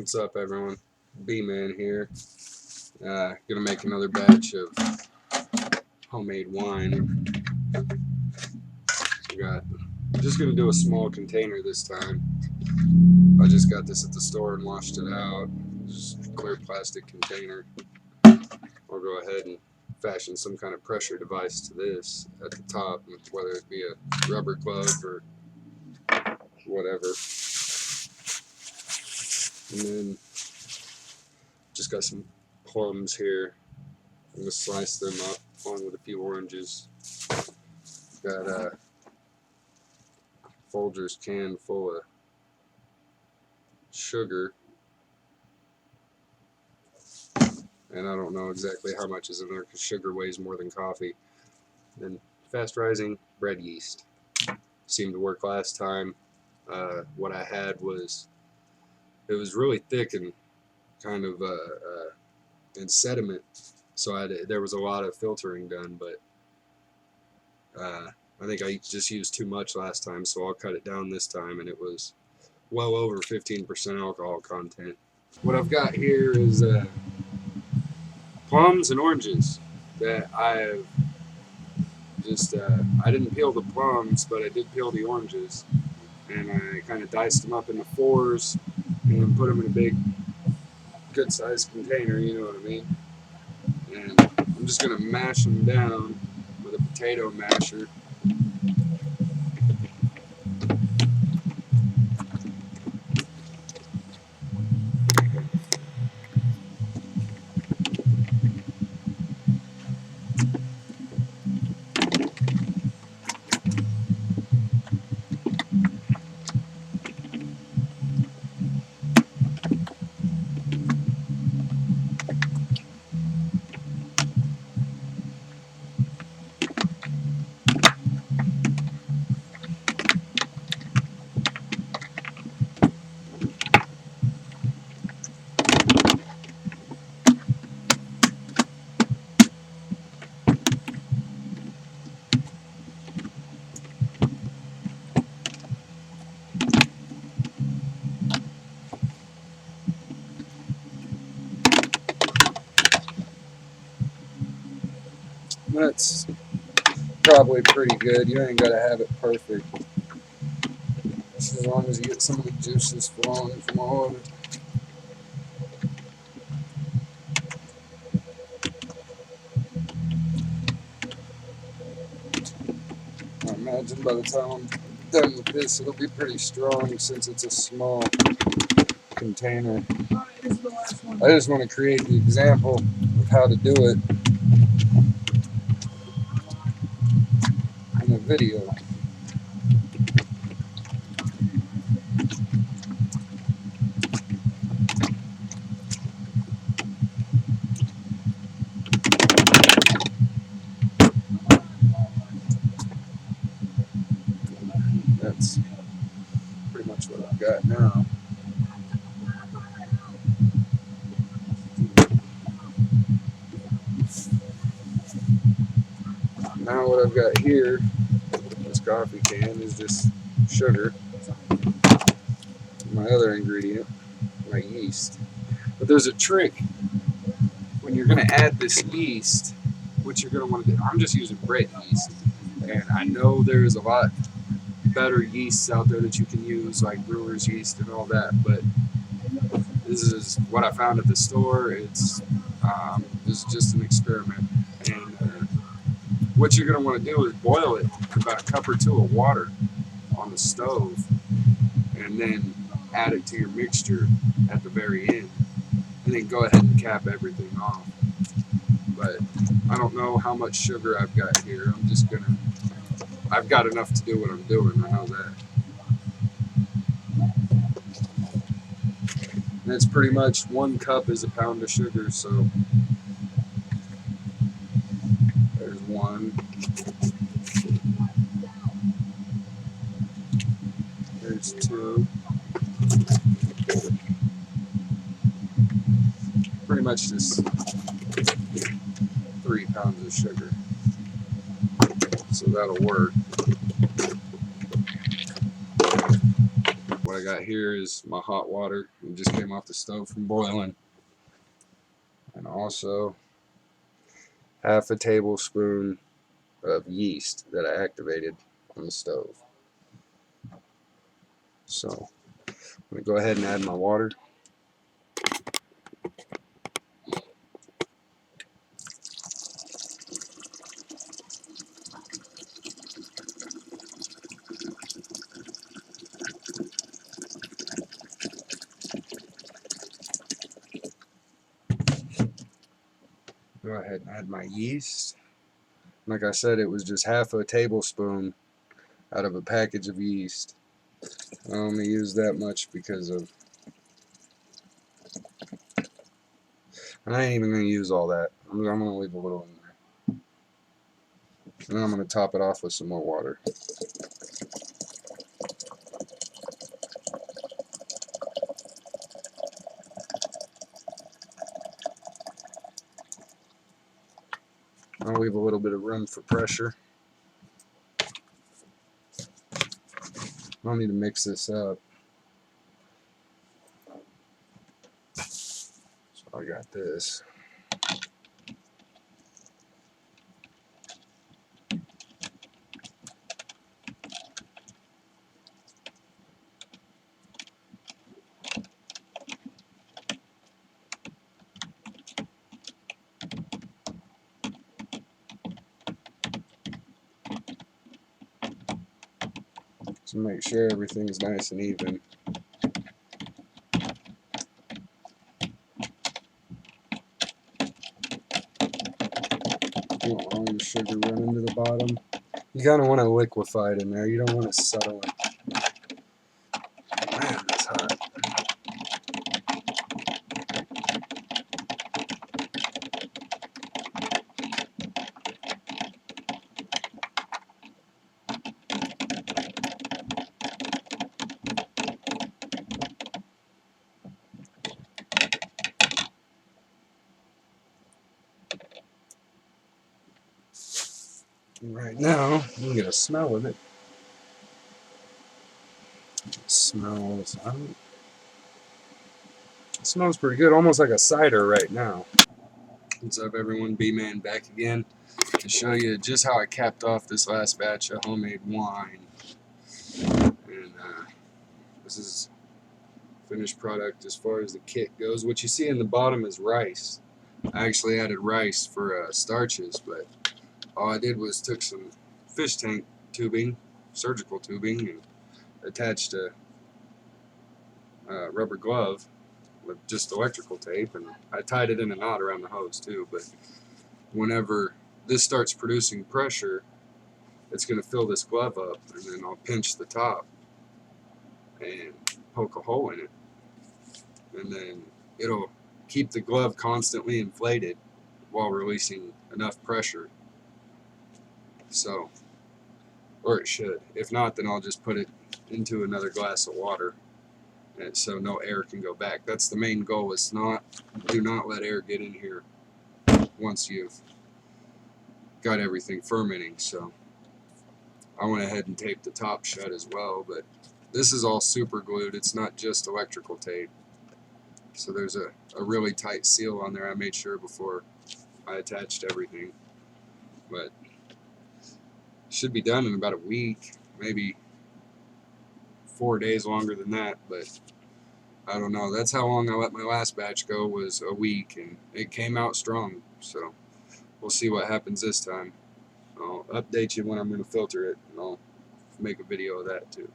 What's up, everyone? B-Man here. Gonna make another batch of homemade wine. Just gonna do a small container this time. I just got this at the store and washed it out. Just a clear plastic container. I'll go ahead and fashion some kind of pressure device to this at the top, whether it be a rubber glove or whatever. And then just got some plums here. I'm gonna slice them up along with a few oranges. Got a Folgers can full of sugar, and I don't know exactly how much is in there because sugar weighs more than coffee. Then fast rising bread yeast. Seemed to work last time. What I had was, it was really thick and kind of in sediment, so there was a lot of filtering done, but I think I just used too much last time, so I'll cut it down this time, and it was well over 15% alcohol content. What I've got here is plums and oranges that I've just, I didn't peel the plums, but I did peel the oranges, and I kind of diced them up into fours and put them in a big, good-sized container, you know what I mean? And I'm just going to mash them down with a potato masher. That's probably pretty good. You ain't got to have it perfect. Just as long as you get some of the juices flowing from all of it. I imagine by the time I'm done with this, it'll be pretty strong since it's a small container. I just want to create the example of how to do it in a video. That's pretty much what I've got now. Now what I've got here, this coffee can, is just sugar. My other ingredient, my yeast. But there's a trick when you're going to add this yeast. What you're going to want to do, I'm just using bread yeast, and I know there's a lot better yeasts out there that you can use, like Brewers Yeast and all that, but this is what I found at the store. This is just an experiment, and what you're going to want to do is boil it in about a cup or two of water on the stove, and then add it to your mixture at the very end, and then go ahead and cap everything off. But I don't know how much sugar I've got here. I've got enough to do what I'm doing, I know that. And it's pretty much 1 cup is a pound of sugar, so there's 1. There's 2. Pretty much just 3 pounds of sugar. So that'll work. What I got got here is my hot water. It just came off the stove from boiling. And also half a tablespoon of yeast that I activated on the stove. So I'm going to go ahead and add my water. Go ahead and add my yeast. Like I said, it was just half a tablespoon out of a package of yeast. I only use that much because of, and I ain't even going to use all that. I'm going to leave a little in there. And then I'm going to top it off with some more water. I'll leave a little bit of room for pressure. I'll need to mix this up. So I got this. So make sure everything's nice and even. You don't want all your sugar running to the bottom. You kind of want to liquefy it in there. You don't want to settle it. Man, that's hot. And right now, you can get a smell of it. It smells pretty good, almost like a cider right now. What's up, everyone? B-Man back again to show you just how I capped off this last batch of homemade wine. And this is finished product as far as the kit goes. What you see in the bottom is rice. I actually added rice for starches, but all I did was took some fish tank tubing, surgical tubing, and attached a rubber glove with just electrical tape, and I tied it in a knot around the hose too. But whenever this starts producing pressure, it's going to fill this glove up, and then I'll pinch the top and poke a hole in it, and then it'll keep the glove constantly inflated while releasing enough pressure. So, or it should. If not, then I'll just put it into another glass of water, and so no air can go back. That's the main goal. Is do not let air get in here once you've got everything fermenting. So I went ahead and taped the top shut as well, but this is all super glued. It's not just electrical tape. So there's a really tight seal on there. I made sure before I attached everything. But should be done in about a week, maybe 4 days longer than that, but I don't know. That's how long I let my last batch go, was a week, and it came out strong. So we'll see what happens this time. I'll update you when I'm going to filter it, and I'll make a video of that too.